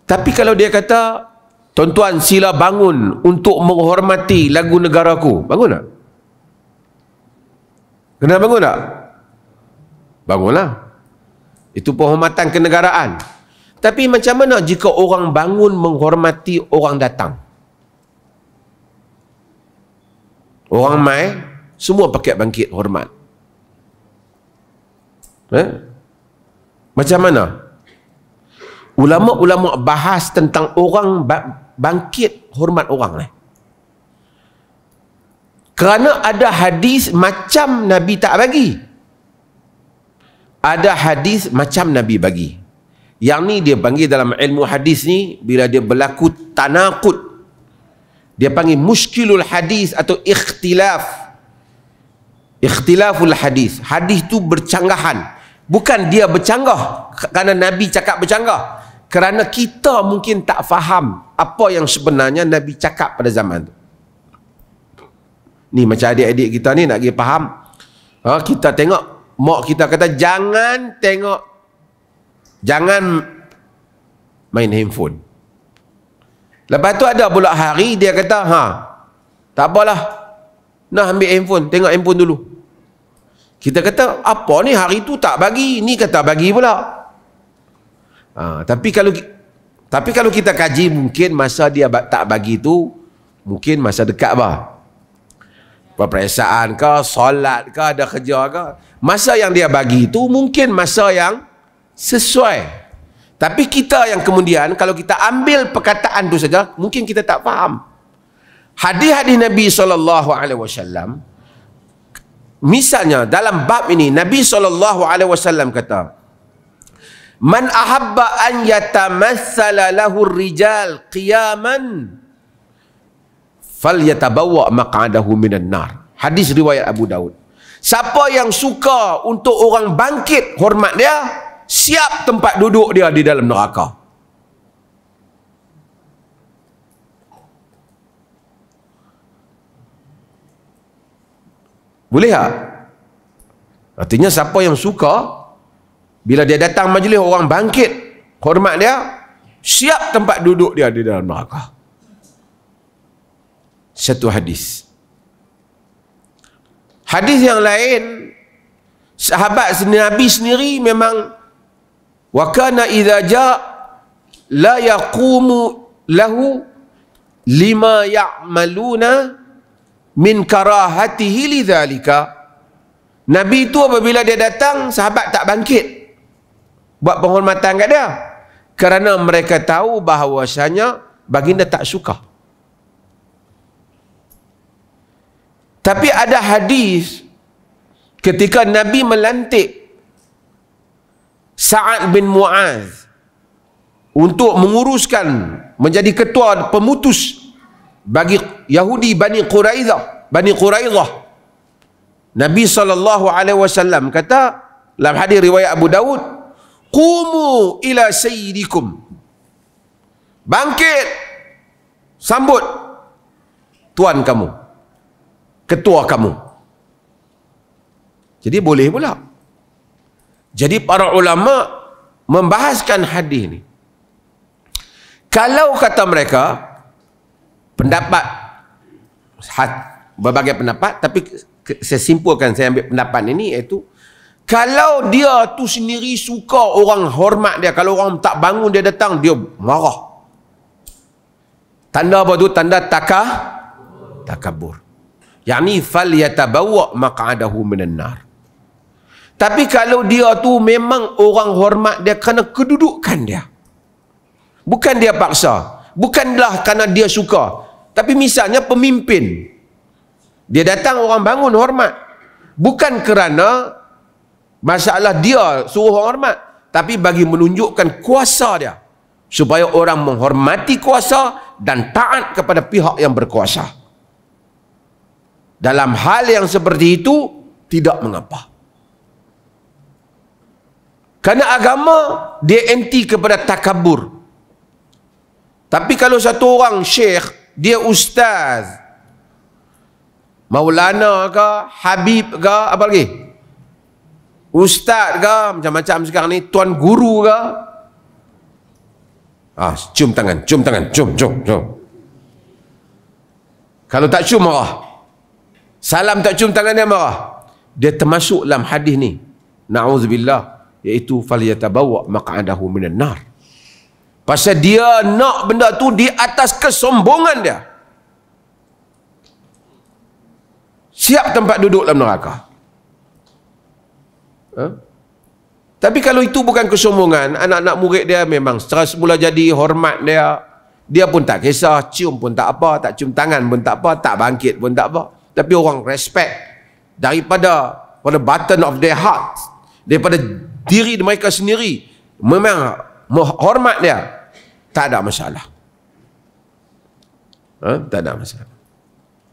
Tapi kalau dia kata, tuan-tuan sila bangun untuk menghormati lagu negaraku, bangun tak? Kena bangun tak? Bangunlah. Itu penghormatan kenegaraan. Tapi macam mana jika orang bangun menghormati orang datang? Orang mai, semua pakai bangkit hormat. Macam mana? Ulama-ulama bahas tentang orang bangkit hormat orang ni. Kerana ada hadis macam Nabi tak bagi. Ada hadis macam Nabi bagi. Yang ni dia panggil dalam ilmu hadis ni, bila dia berlaku tanaqud, dia panggil muskilul hadis atau ikhtilaful hadis. Hadis tu bercanggahan. Bukan dia bercanggah kerana Nabi cakap bercanggah, kerana kita mungkin tak faham apa yang sebenarnya Nabi cakap pada zaman tu. Ni macam adik-adik kita ni nak pergi faham. Kita tengok mak kita kata jangan main handphone. Lepas tu ada pula hari dia kata tak apalah, nak ambil handphone, tengok handphone dulu. Kita kata apa ni, hari tu tak bagi, ni kata bagi pula. Tapi kalau kita kaji, mungkin masa dia tak bagi tu mungkin masa dekat peperiksaan ke, solat ke, ada kerja ke. Masa yang dia bagi tu mungkin masa yang sesuai. Tapi kita yang kemudian kalau kita ambil perkataan tu saja, mungkin kita tak faham. Hadis-hadis Nabi SAW, misalnya dalam bab ini Nabi SAW kata, man ahabba an yatamassala lahu rijal qiyaman falyatabawwa maq'adahu minan nar. Hadis riwayat Abu Daud. Siapa yang suka untuk orang bangkit hormat dia, siap tempat duduk dia di dalam neraka. Boleh tak? Artinya siapa yang suka bila dia datang majlis orang bangkit hormat dia, siap tempat duduk dia di dalam neraka. Satu hadis. Hadis yang lain, sahabat Nabi sendiri memang wa kana idza jaa la yaqumu lahu lima ya'maluna min karahatihi lidzalika. Nabi itu apabila dia datang, sahabat tak bangkit buat penghormatan kat dia, kerana mereka tahu bahawasanya baginda tak suka. Tapi ada hadis ketika Nabi melantik Sa'ad bin Mu'az untuk menguruskan menjadi ketua pemutus bagi Yahudi Bani Quraidah. Nabi SAW kata dalam hadis riwayat Abu Daud, qumu ila sayyidikum, bangkit sambut tuan kamu, ketua kamu. Jadi boleh pula. Jadi para ulama membahaskan hadis ni. Kalau kata mereka, pendapat berbagai pendapat, tapi saya simpulkan, saya ambil pendapat ini, iaitu kalau dia tu sendiri suka orang hormat dia, kalau orang tak bangun dia datang, dia marah. Tanda apa tu? Tanda takabur. Yani fal yatabawwa maq'adahu minan nar. Tapi kalau dia tu memang orang hormat dia kerana kedudukan dia, bukan dia paksa, bukanlah kerana dia suka, tapi misalnya pemimpin, dia datang orang bangun hormat, bukan kerana masalah dia suruh orang hormat, tapi bagi menunjukkan kuasa dia, supaya orang menghormati kuasa dan taat kepada pihak yang berkuasa. Dalam hal yang seperti itu tidak mengapa, kerana agama dia anti kepada takabur. Tapi kalau satu orang syekh, dia ustaz, maulana ke, habib ke, apa lagi, ustaz ke, macam-macam sekarang ni, tuan guru ke, Cium tangan, cium. Kalau tak cium marah. Salam tak cium tangan dia marah. Dia termasuk dalam hadis ni. Na'udzubillah. Iaitu falyatabawa maq'adahu minan nar. Pasal dia nak benda tu di atas kesombongan dia. Siap tempat duduk dalam neraka. Tapi kalau itu bukan kesombongan, anak-anak murid dia memang secara semula jadi hormat dia. Dia pun tak kisah, cium pun tak apa, tak cium tangan pun tak apa, tak bangkit pun tak apa. Tapi orang respect daripada button of their heart, daripada diri mereka sendiri, memang hormat dia. Tak ada masalah. Tak ada masalah.